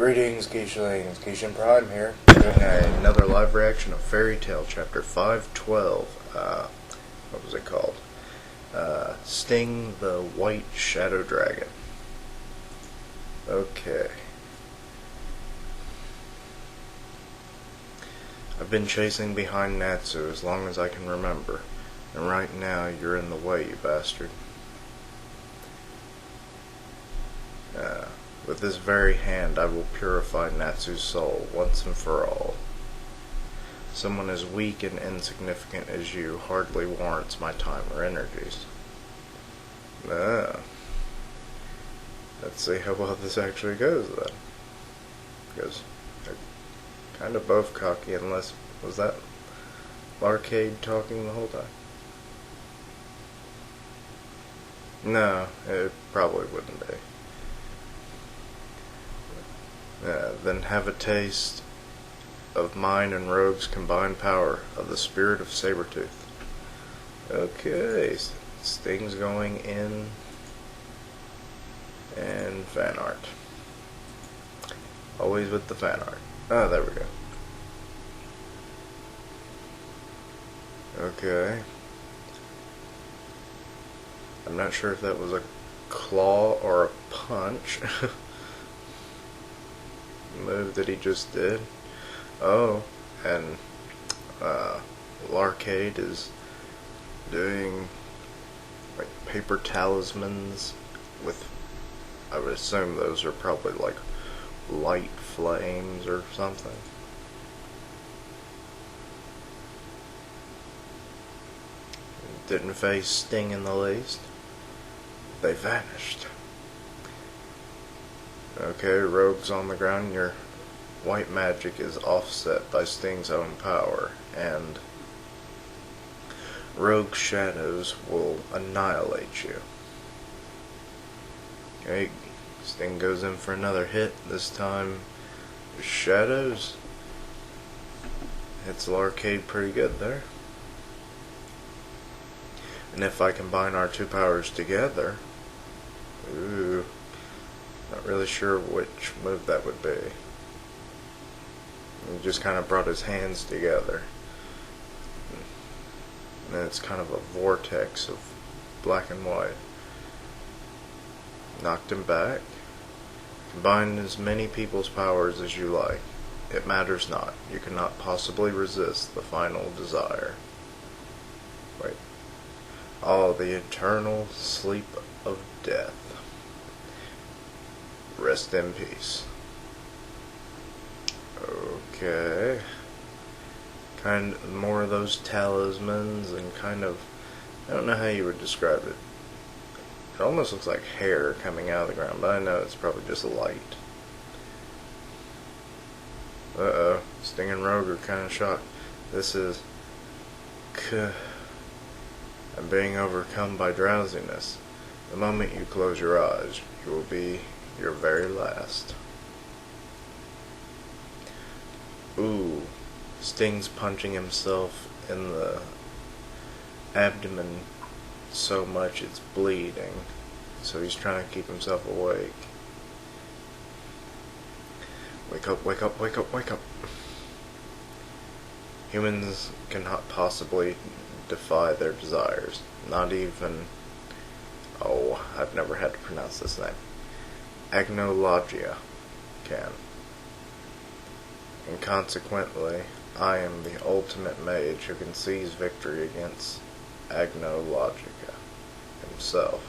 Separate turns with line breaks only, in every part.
Greetings, Geishlings. Geishin Prime here, doing another live reaction of Fairy Tail Chapter 512. What was it called? Sting the White Shadow Dragon. Okay. I've been chasing behind Natsu as long as I can remember, and right now you're in the way, you bastard. With this very hand I will purify Natsu's soul once and for all. Someone as weak and insignificant as you hardly warrants my time or energies. Let's see how well this actually goes then. Because they're kind of both cocky, unless, was that Larcade talking the whole time? No, it probably wouldn't be. Then have a taste of mine and Rogue's combined power of the spirit of Sabretooth. Okay, Sting's going in, and fan art. Always with the fan art. Oh, there we go. Okay. I'm not sure if that was a claw or a punch. Move that he just did. Oh, and Larcade is doing like paper talismans with, I would assume those are probably like light flames or something. Didn't face Sting in the least. They vanished. Okay, Rogue's on the ground. Your white magic is offset by Sting's own power, and Rogue's shadows will annihilate you. Okay, Sting goes in for another hit. This time, shadows. Hits Larcade pretty good there. And if I combine our two powers together, ooh. Not really sure which move that would be. He just kind of brought his hands together. And then it's kind of a vortex of black and white. Knocked him back. Combine as many people's powers as you like. It matters not. You cannot possibly resist the final desire. Wait. Oh, the eternal sleep of death. Rest in peace. Okay. Kind of more of those talismans and kind of, I don't know how you would describe it. It almost looks like hair coming out of the ground, but I know it's probably just light. Uh-oh. Sting and Rogue are kind of shocked. This is I'm being overcome by drowsiness. The moment you close your eyes, you will be your very last. Ooh, Sting's punching himself in the abdomen so much it's bleeding, so he's trying to keep himself awake. Wake up, wake up, wake up, wake up. Humans cannot possibly defy their desires. Not even, oh, I've never had to pronounce this name. Agnologia can. And consequently, I am the ultimate mage who can seize victory against Agnologica himself.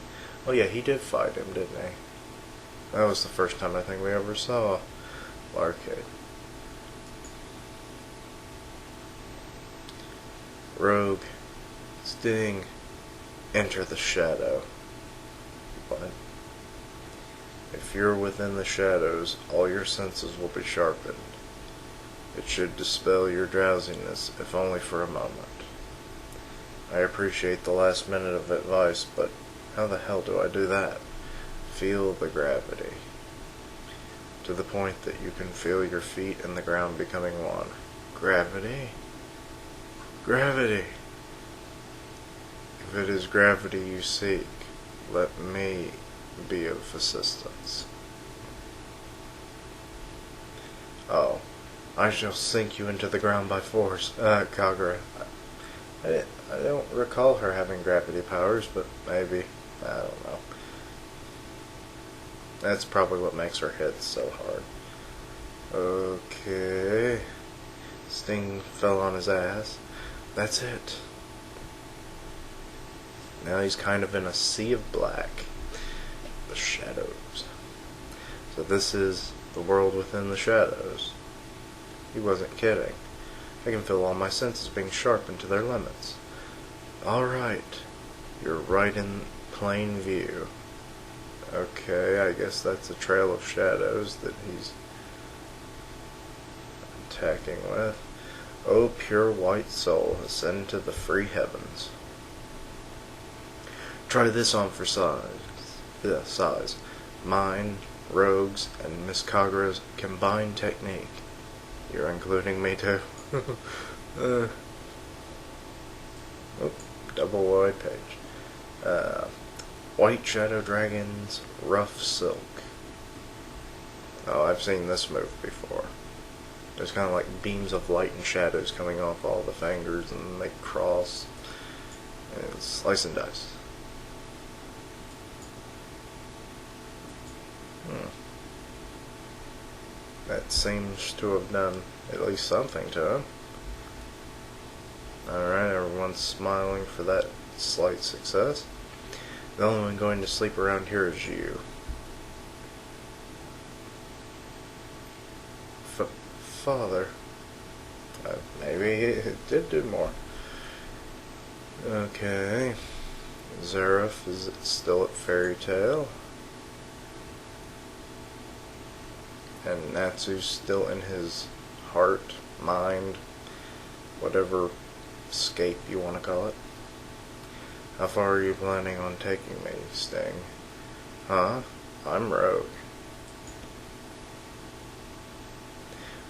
Oh yeah, he did fight him, didn't he? That was the first time I think we ever saw Larcade. Rogue, Sting, enter the shadow. What? If you're within the shadows, all your senses will be sharpened. It should dispel your drowsiness, if only for a moment. I appreciate the last minute of advice, but how the hell do I do that? Feel the gravity. To the point that you can feel your feet and the ground becoming one. Gravity? Gravity! If it is gravity you seek, let me be of assistance. Oh, I shall sink you into the ground by force. Kagura. I don't recall her having gravity powers, but maybe. I don't know. That's probably what makes her hit so hard. Okay. Sting fell on his ass. That's it. Now he's kind of in a sea of black. The shadows. So this is the world within the shadows. He wasn't kidding. I can feel all my senses being sharpened to their limits. Alright. You're right in plain view. Okay, I guess that's a trail of shadows that he's attacking with. O pure white soul, ascend to the free heavens. Try this on for size. Yeah, size. Mine, Rogue's, and Miss Kagura's combined technique. You're including me too? Double wide page. White Shadow Dragons, Rough Silk. Oh, I've seen this move before. There's kind of like beams of light and shadows coming off all the fingers, and they cross. And it's slice and dice. That seems to have done at least something to him. Alright, everyone's smiling for that slight success. The only one going to sleep around here is you. Father. Maybe it did do more. Okay. Zeref is still at Fairy Tale. And Natsu's still in his heart, mind, whatever escape you want to call it. How far are you planning on taking me, Sting? Huh? I'm Rogue.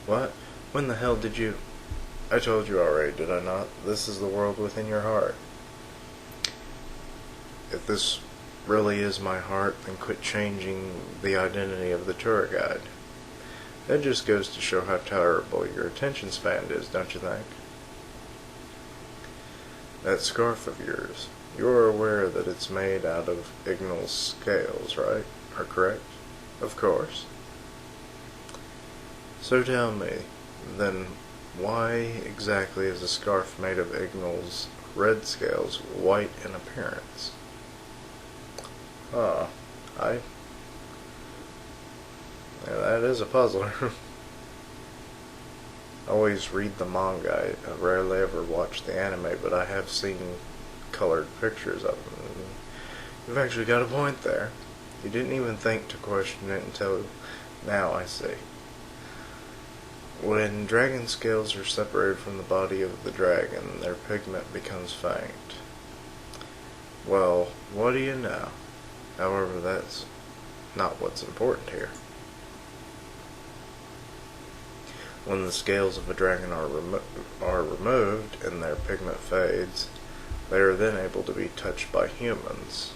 What? When the hell did you... I told you already, did I not? This is the world within your heart. If this really is my heart, then quit changing the identity of the tour guide. That just goes to show how terrible your attention span is, don't you think? That scarf of yours, you're aware that it's made out of Ignal's scales, right? Or correct? Of course. So tell me, then, why exactly is a scarf made of Ignal's red scales white in appearance? Yeah, that is a puzzler. I always read the manga. I rarely ever watch the anime, but I have seen colored pictures of them. You've actually got a point there. You didn't even think to question it until now, I see. When dragon scales are separated from the body of the dragon, their pigment becomes faint. Well, what do you know? However, that's not what's important here. When the scales of a dragon are removed and their pigment fades, they are then able to be touched by humans.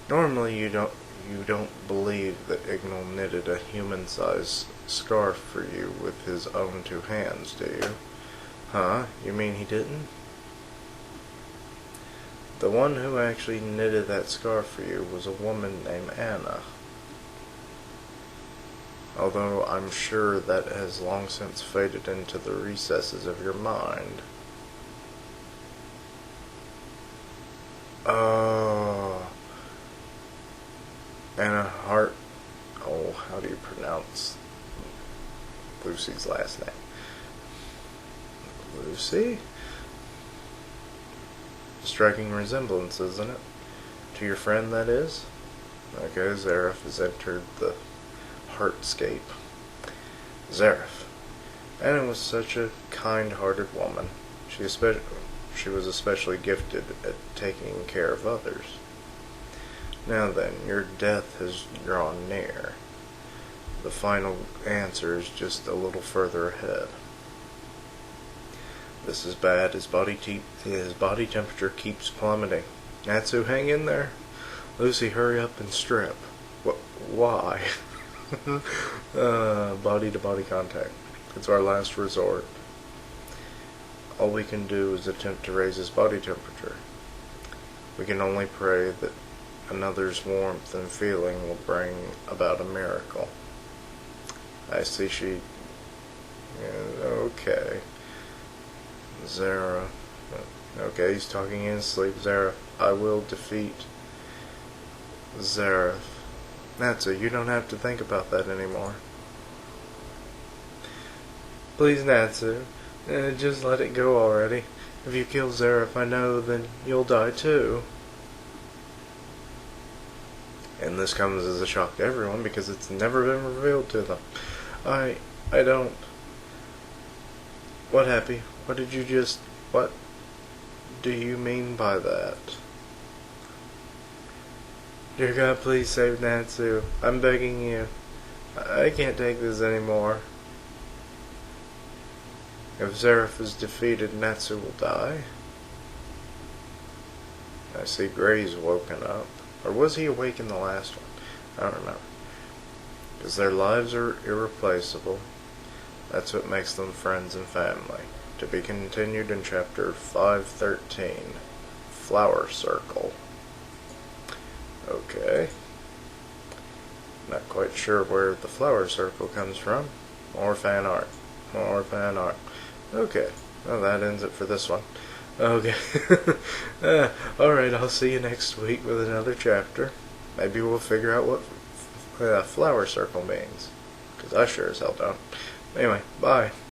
Normally, you don't believe that Ignal knitted a human-sized scarf for you with his own two hands, do you? Huh? You mean he didn't? The one who actually knitted that scarf for you was a woman named Anna. Although I'm sure that has long since faded into the recesses of your mind. Oh. Anna Hart. Oh, how do you pronounce Lucy's last name? Lucy? Striking resemblance, isn't it? To your friend, that is? Okay, Zeref has entered the Heartscape. Zeref. Anna was such a kind-hearted woman. She was especially gifted at taking care of others. Now then, your death has drawn near. The final answer is just a little further ahead. This is bad. His body temperature keeps plummeting. Natsu, hang in there. Lucy, hurry up and strip. Why? Body to body contact. It's our last resort. All we can do is attempt to raise his body temperature. We can only pray that another's warmth and feeling will bring about a miracle. I see she... Okay. Zara. Okay, he's talking in his sleep. Zara, I will defeat Zareth. Natsu, you don't have to think about that anymore. Please, Natsu, just let it go already. If you kill Zareth, I know then you'll die too. And this comes as a shock to everyone because it's never been revealed to them. I don't... What, Happy? What did you just... What do you mean by that? Dear God, please save Natsu. I'm begging you. I can't take this anymore. If Zareth is defeated, Natsu will die. I see Gray's woken up. Or was he awake in the last one? I don't remember. Because their lives are irreplaceable. That's what makes them friends and family. To be continued in chapter 513. Flower Circle. Okay. Not quite sure where the flower circle comes from. More fan art. More fan art. Okay. Well, that ends it for this one. Okay. Alright, I'll see you next week with another chapter. Maybe we'll figure out what flower circle means. Because I sure as hell don't. Anyway, bye.